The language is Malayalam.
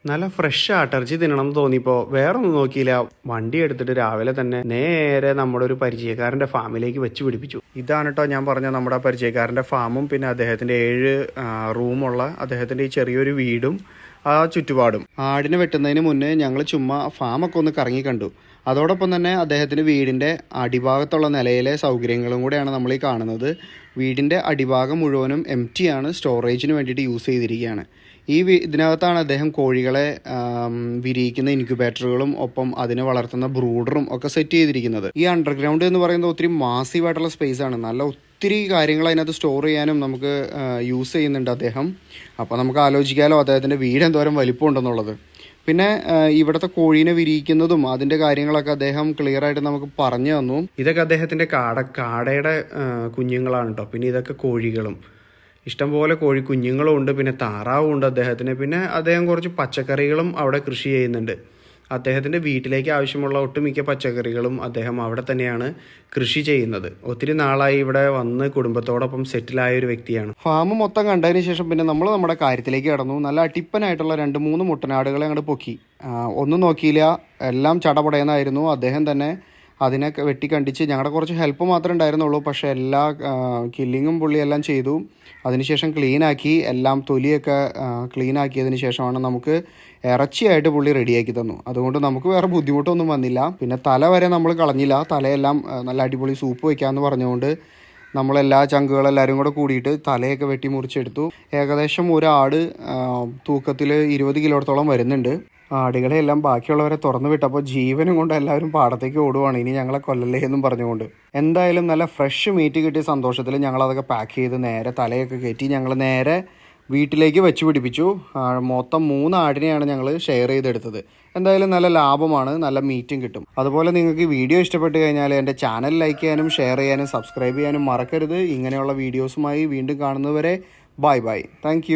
നല്ല ഫ്രഷ് ആട്ടിറച്ചി തിന്നണം എന്ന് തോന്നിയപ്പോൾ വേറെ ഒന്നും നോക്കിയില്ല. വണ്ടി എടുത്തിട്ട് രാവിലെ തന്നെ നേരെ നമ്മുടെ ഒരു പരിചയക്കാരൻ്റെ ഫാമിലേക്ക് വെച്ച് പിടിപ്പിച്ചു. ഇതാണ് കേട്ടോ ഞാൻ പറഞ്ഞ നമ്മുടെ പരിചയക്കാരൻ്റെ ഫാമും പിന്നെ അദ്ദേഹത്തിൻ്റെ 7 റൂമുള്ള അദ്ദേഹത്തിൻ്റെ ഈ ചെറിയൊരു വീടും ആ ചുറ്റുപാടും. ആടിനെ വെട്ടുന്നതിന് മുന്നേ ഞങ്ങൾ ചുമ്മാ ഫാമൊക്കെ ഒന്ന് കറങ്ങി കണ്ടു. അതോടൊപ്പം തന്നെ അദ്ദേഹത്തിൻ്റെ വീടിൻ്റെ അടിഭാഗത്തുള്ള നിലയിലെ സൗകര്യങ്ങളും കൂടെയാണ് നമ്മൾ ഈ കാണുന്നത്. വീടിൻ്റെ അടിഭാഗം മുഴുവനും ആണ്, സ്റ്റോറേജിന് വേണ്ടിയിട്ട് യൂസ് ചെയ്തിരിക്കുകയാണ്. ഇതിനകത്താണ് അദ്ദേഹം കോഴികളെ വിരിയിക്കുന്ന ഇൻക്യുബേറ്ററുകളും ഒപ്പം അതിനെ വളർത്തുന്ന ബ്രൂഡറും ഒക്കെ സെറ്റ് ചെയ്തിരിക്കുന്നത്. ഈ അണ്ടർഗ്രൗണ്ട് എന്ന് പറയുന്നത് ഒത്തിരി മാസീവായിട്ടുള്ള സ്പേസ് ആണ്. നല്ല ഒത്തിരി കാര്യങ്ങൾ അതിനകത്ത് സ്റ്റോർ ചെയ്യാനും നമുക്ക് യൂസ് ചെയ്യുന്നുണ്ട് അദ്ദേഹം. അപ്പോൾ നമുക്ക് ആലോചിക്കാമല്ലോ അദ്ദേഹത്തിൻ്റെ വീട് എന്തോരം വലിപ്പമുണ്ടെന്നുള്ളത്. പിന്നെ ഇവിടുത്തെ കോഴീനെ വിരിയിക്കുന്നതും അതിൻ്റെ കാര്യങ്ങളൊക്കെ അദ്ദേഹം ക്ലിയർ ആയിട്ട് നമുക്ക് പറഞ്ഞു തന്നു. ഇതൊക്കെ അദ്ദേഹത്തിൻ്റെ കാടയുടെ കുഞ്ഞുങ്ങളാണ് കേട്ടോ. പിന്നെ ഇതൊക്കെ കോഴികളും, ഇഷ്ടംപോലെ കോഴി കുഞ്ഞുങ്ങളും ഉണ്ട്. പിന്നെ താറാവും ഉണ്ട് അദ്ദേഹത്തിന്. പിന്നെ അദ്ദേഹം കുറച്ച് പച്ചക്കറികളും അവിടെ കൃഷി ചെയ്യുന്നുണ്ട്. അദ്ദേഹത്തിൻ്റെ വീട്ടിലേക്ക് ആവശ്യമുള്ള ഒട്ടുമിക്ക പച്ചക്കറികളും അദ്ദേഹം അവിടെ തന്നെയാണ് കൃഷി ചെയ്യുന്നത്. ഒത്തിരി നാളായി ഇവിടെ വന്ന് കുടുംബത്തോടൊപ്പം സെറ്റിലായ ഒരു വ്യക്തിയാണ്. ഫാം മൊത്തം കണ്ടതിന് ശേഷം പിന്നെ നമ്മൾ നമ്മുടെ കാര്യത്തിലേക്ക് കടന്നു. നല്ല അടിപ്പനായിട്ടുള്ള 2-3 മുട്ടനാടുകളെ അങ്ങോട്ട് പൊക്കി. ഒന്നും നോക്കിയില്ല, എല്ലാം ചടപടയെന്നായിരുന്നു. അദ്ദേഹം തന്നെ അതിനെ വെട്ടിക്കണ്ടിച്ച് ഞങ്ങളുടെ കുറച്ച് ഹെൽപ്പ് മാത്രമേ ഉണ്ടായിരുന്നുള്ളൂ. പക്ഷേ എല്ലാ കില്ലിങ്ങും പുള്ളിയെല്ലാം ചെയ്തു. അതിനുശേഷം ക്ലീനാക്കി, എല്ലാം തൊലിയൊക്കെ ക്ലീനാക്കിയതിന് ശേഷമാണ് നമുക്ക് ഇറച്ചിയായിട്ട് പുള്ളി റെഡിയാക്കി തന്നു. അതുകൊണ്ട് നമുക്ക് വേറെ ബുദ്ധിമുട്ടൊന്നും വന്നില്ല. പിന്നെ തല വരെ നമ്മൾ കളഞ്ഞില്ല. തലയെല്ലാം നല്ല അടിപൊളി സൂപ്പ് വയ്ക്കാമെന്ന് പറഞ്ഞുകൊണ്ട് നമ്മളെല്ലാ ചങ്കുകളെല്ലാവരും കൂടെ കൂടിയിട്ട് തലയൊക്കെ വെട്ടി മുറിച്ചെടുത്തു. ഏകദേശം ഒരു ആട് തൂക്കത്തിൽ 20 കിലോത്തോളം വരുന്നുണ്ട്. ആടുകളെ എല്ലാം ബാക്കിയുള്ളവരെ തുറന്നു വിട്ടപ്പോൾ ജീവനും കൊണ്ട് എല്ലാവരും പാടത്തേക്ക് ഓടുവാണ്, ഇനി ഞങ്ങളെ കൊല്ലല്ലേ എന്നും പറഞ്ഞുകൊണ്ട്. എന്തായാലും നല്ല ഫ്രഷ് മീറ്റ് കിട്ടിയ സന്തോഷത്തിൽ ഞങ്ങളതൊക്കെ പാക്ക് ചെയ്ത് നേരെ തലയൊക്കെ കയറ്റി ഞങ്ങൾ നേരെ വീട്ടിലേക്ക് വെച്ച് പിടിപ്പിച്ചു. മൊത്തം 3 ആടിനെയാണ് ഞങ്ങൾ ഷെയർ ചെയ്തെടുത്തത്. എന്തായാലും നല്ല ലാഭമാണ്, നല്ല മീറ്റും കിട്ടും. അതുപോലെ നിങ്ങൾക്ക് വീഡിയോ ഇഷ്ടപ്പെട്ട് കഴിഞ്ഞാൽ എൻ്റെ ചാനൽ ലൈക്ക് ചെയ്യാനും ഷെയർ ചെയ്യാനും സബ്സ്ക്രൈബ് ചെയ്യാനും മറക്കരുത്. ഇങ്ങനെയുള്ള വീഡിയോസുമായി വീണ്ടും കാണുന്നതുവരെ ബൈ ബൈ. താങ്ക്